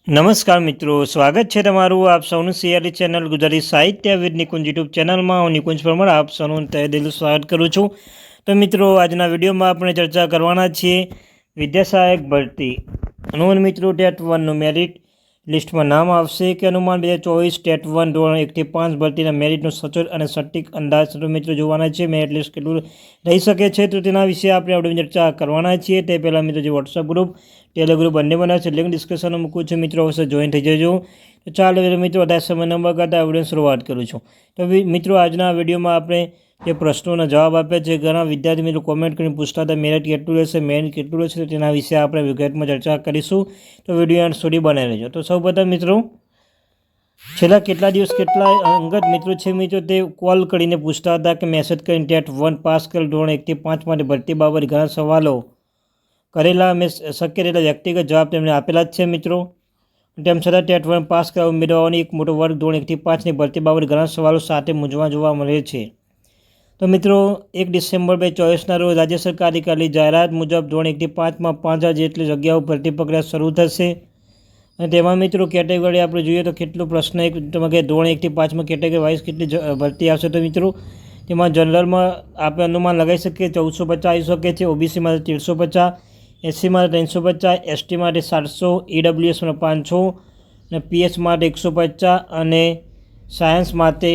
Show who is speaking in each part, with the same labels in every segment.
Speaker 1: નમસ્કાર મિત્રો, સ્વાગત છે તમારું આપ સૌનું સીઆરડી ચેનલ ગુજરાતી સાહિત્ય વિદ નિકુંજ યુટ્યુબ ચેનલમાં. હું નિકુંજ પરમાર આપ સૌનું તહે દિલથી સ્વાગત કરું છું. તો મિત્રો, આજના વિડીયોમાં આપણે ચર્ચા કરવાના છીએ વિદ્યા સહાયક ભરતી. અનુમાન મિત્રો, ટેટ 1નું મેરિટ લિસ્ટમાં નામ આવશે કે અનુમાન 2024 ટેટ 1 ધોરણ 1 થી 5 ભરતીના મેરિટનો સચોટ અને સટીક અંદાજ મિત્રો જોવાના છે. મેરિટ લિસ્ટ કેટલું રહી શકે છે તો તેના વિશે આપણે આપણે ચર્ચા કરવાના છીએ. તે પહેલાં મિત્રો, જે વોટ્સઅપ ગ્રુપ ટેલિગ્રુપ બંને બનાવે છે, લિંક ડિસ્ક્રિપ્શનમાં મૂકું છું મિત્રો, અવશ્ય જોઈન થઈ જજો. તો ચાલો મિત્રો, વધારે સમય ન બગાડતા વિડીયોની શરૂઆત કરું છું. તો મિત્રો, આજના વિડીયોમાં આપણે જે પ્રશ્નોના જવાબ આપ્યા છે, ઘણા વિદ્યાર્થી મિત્રો કોમેન્ટ કરીને પૂછતા હતા મેરિટ કેટલું રહેશે, મેરિટ કેટલું રહેશે, તો તેના વિશે આપણે વિગતમાં ચર્ચા કરીશું. તો વિડીયો એન્ડ સુધી બનાવી લેજો. તો સૌપ્રથમ મિત્રો, છેલ્લા કેટલા દિવસ કેટલા અંગત મિત્રો છે મિત્રો, તે કોલ કરીને પૂછતા હતા કે મેસેજ કરીને ટેટ 1 પાસ કરેલ ધોરણ 1 થી 5 માટે ભરતી બાબત ઘણા સવાલો કરેલા. મેં શક્ય તેટલા વ્યક્તિગત જવાબ તેમને આપેલા જ છે મિત્રો. તેમ છતાં ટેટ 1 પાસ કરવા ઉમેદવારોની એક મોટો વર્ગ ધોરણ 1 થી 5ની ભરતી બાબત ઘણા સવાલો સાથે મૂંઝવણ જોવા મળે છે. તો મિત્રો, 1 ડિસેમ્બર 2024ના રોજ રાજ્ય સરકારે કરેલી જાહેરાત મુજબ ધોરણ 1 થી 5માં 5000 જેટલી જગ્યાઓ ભરતી પ્રક્રિયા શરૂ થશે. અને તેમાં મિત્રો કેટેગરી આપણે જોઈએ તો કેટલો પ્રશ્ન એક કે ધોરણ 1 થી 5માં કેટેગરી વાઇઝ કેટલી ભરતી આવશે. તો મિત્રો, તેમાં જનરલમાં આપણે અનુમાન લગાવી શકીએ 1450 આવી શકે છે, ઓબીસી માટે 1350, એસસી માટે 350, એસટી માટે 700, ઈડબ્લ્યુએસ માટે 500 અને પીએચ માટે 150 અને સાયન્સ માટે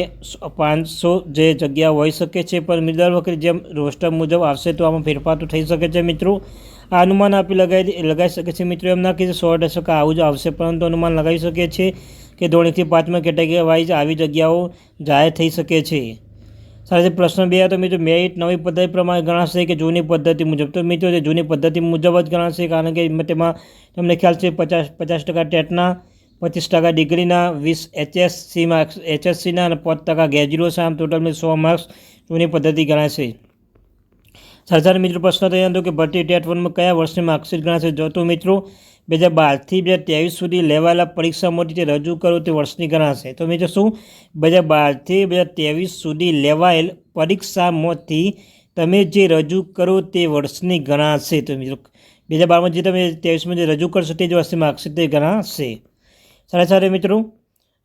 Speaker 1: 500 જે જગ્યા હોઈ શકે છે. પણ દર વખતે જેમ રોસ્ટર મુજબ આવશે તો આમાં ફેરફાર તો થઈ શકે છે મિત્રો. આ અનુમાન આપી લગાવી શકે છે મિત્રો. એમ ના કે 100% આવું જ આવશે, પરંતુ અનુમાન લગાવી શકીએ છીએ કે ધોરણ 1 થી 5માં કેટેગરી વાઇઝ આવી જગ્યાઓ જાહેર થઈ શકે છે. સાથે પ્રશ્ન 2 હતો મિત્રો, મેરિટ નવી પદ્ધતિ પ્રમાણે ગણાશે કે જૂની પદ્ધતિ મુજબ. તો મિત્રો, તે જૂની પદ્ધતિ મુજબ જ ગણાશે, કારણ કે તેમાં તમને ખ્યાલ છે 50% ટેટના, 25% ડિગ્રીના, 20 HSCના અને 5% ગ્રેજ્યુએશન, આમ ટોટલ 100 માર્ક્સ જૂની પદ્ધતિ ગણાશે. સાથે મિત્રો પ્રશ્ન થયો હતો કે ભરતી ટેટ 1માં કયા વર્ષની માર્કશીટ ગણાશે. જો તો મિત્રો 2012 થી 2023 સુધી લેવાયેલા પરીક્ષામાંથી તે રજૂ કરો તે વર્ષની ગણાશે. તો મિત્રો શું, 2012 થી 2023 સુધી લેવાયેલ પરીક્ષામાંથી તમે જે રજૂ કરો તે વર્ષની ગણાશે. તો મિત્રો 2012માં જે તમે 23માં જે રજૂ કરશો તે જ વર્ષની માર્કશીટ તે ગણાશે. સાથે મિત્રો,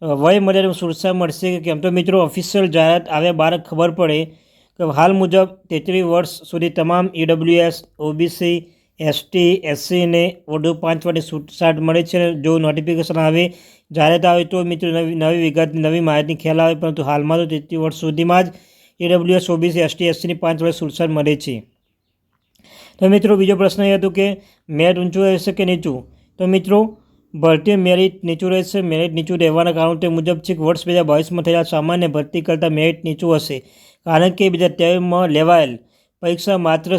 Speaker 1: વય મર્યાદામાં સુરક્ષા મળશે કે કેમ. તો મિત્રો, ઓફિશિયલ જાહેરાત આવ્યા બાદ ખબર પડે કે હાલ મુજબ 33 વર્ષ સુધી તમામ ઈડબ્લ્યુએસ, ઓબીસી, એસટી, એસસીને વધુ 5 વર્ષની છૂટછાટ મળે છે. જો નોટિફિકેશન આવે, જાહેરાત આવે તો મિત્રો નવી વિગત નવી માહિતી ખ્યાલ આવે, પરંતુ હાલમાં તો 33 વર્ષ સુધીમાં જ ઈડબ્લ્યુએસ, ઓબીસી, એસટી, એસસીની 5 વર્ષ છૂટછાટ મળે છે. તો મિત્રો, બીજો પ્રશ્ન એ હતો કે મેરિટ ઊંચું રહેશે કે નીચું. તો મિત્રો, ભરતી મેરિટ નીચું રહેશે. મેરિટ નીચું રહેવાના કારણો તે મુજબ છે કે વર્ષ 2022માં થયેલા સામાન્ય ભરતી કરતાં મેરિટ નીચું હશે, કારણ કે 2023માં લેવાયેલ પરીક્ષા માત્ર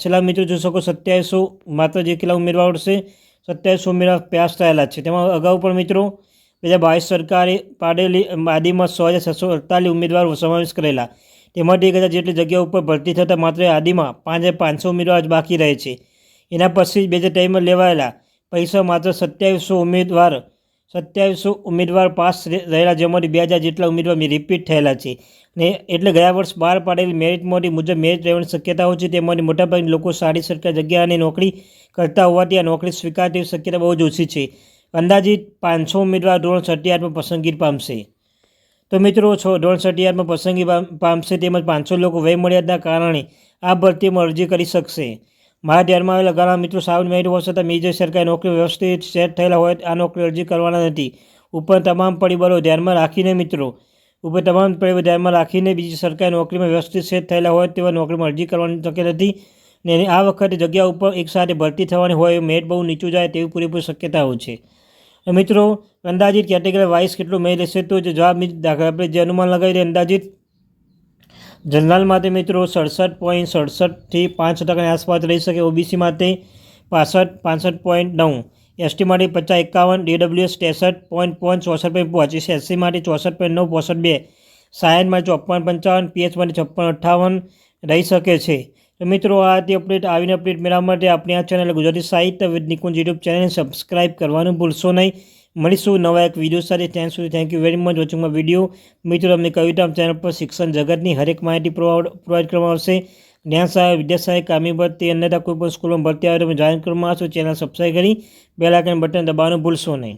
Speaker 1: છેલ્લા મિત્રો જોઈ શકો 2700 માત્ર જે કેટલા ઉમેદવારો છે 2700 ઉમેદવાર પાસ થયેલા છે. તેમાં અગાઉ પણ મિત્રો 2022 સરકારે પાડેલી યાદીમાં 6648 ઉમેદવારો સમાવેશ કરેલા. તેમાંથી 1000 જેટલી જગ્યા ઉપર ભરતી થતાં માત્ર યાદીમાં 5500 ઉમેદવાર જ બાકી રહે છે. એના પછી 2023માં લેવાયેલા પરીક્ષા માત્ર 2700 ઉમેદવાર પાસ રહેલા, જેમાંથી 2000 જેટલા ઉમેદવાર રિપીટ થયેલા છે. ને એટલે ગયા વર્ષ બહાર પાડેલી મેરિટમાંથી મુજબ મેરિટ રહેવાની શક્યતાઓ છે. તેમાંથી મોટાભાગના લોકો સારી સરકારી જગ્યા અને નોકરી કરતા હોવાથી આ નોકરી સ્વીકાર તેવી શક્યતા બહુ જ ઓછી છે. અંદાજિત 500 ઉમેદવાર ધોરણ 68માં પસંદગી પામશે. તો મિત્રો, ધોરણ 68માં પસંદગી પામશે, તેમજ 500 લોકો વય મર્યાદાના કારણે આ ભરતીમાં અરજી કરી શકશે. મારા ધ્યાનમાં આવેલા ઘણા મિત્રો સામાન્ય મેરિટ હોવા છતાં બીજી સરકારી નોકરી વ્યવસ્થિત સેટ થયેલા હોય આ નોકરી અરજી કરવાના નથી. ઉપર તમામ પરિબળો ધ્યાનમાં રાખીને બીજી સરકારી નોકરીમાં વ્યવસ્થિત સેટ થયેલા હોય તેવા નોકરીમાં અરજી કરવાની શક્ય નથી. ને આ વખતે જગ્યા ઉપર એકસાથે ભરતી થવાની હોય, મેરિટ બહુ નીચું જાય તેવી પૂરેપૂરી શક્યતાઓ છે. મિત્રો, અંદાજિત કેટેગરી વાઇઝ કેટલું મેરિટ રહેશે. તો જવાબ આપણે જે અનુમાન લગાવી અંદાજિત જનરલ માટે મિત્રો 67.67 થી 5% આસપાસ રહી શકે, ઓબીસી માટે 65.9, એસટી માટે 50-51, ડીડબ્લ્યુએસ 63.64, એસસી માટે 64.9, સાયન્સ માટે 54.55, પીએચ માટે 56.58 રહી શકે છે. તો મિત્રો, આ હતી અપડેટ. આવીને અપડેટ મેળવવા માટે આપણી આ ચેનલ ગુજરાતી સાહિત્ય વિદ નિકુંજ યુટ્યુબ ચેનલને સબસ્ક્રાઈબ કરવાનું ભૂલશો નહીં. મળીશું નવા એક વિડીયો સાથે. ત્યાં સુધી thank you very much watching my video. મિત્રો, તમને કહ્યું હતું ચેનલ પર શિક્ષણ જગતની હરેક માહિતી પ્રોવાઈડ કરવામાં આવશે. ન્યાય સહાયક, વિદ્યા સહાયક, કામી ભરતી, અન્યથા કોઈ પણ સ્કૂલમાં ભરતી આવે તો જાણ કરવામાં આવશે. ચેનલ સબસ્ક્રાઈબ કરી બેલ આઇકન બટન દબાવવાનું ભૂલશો નહીં.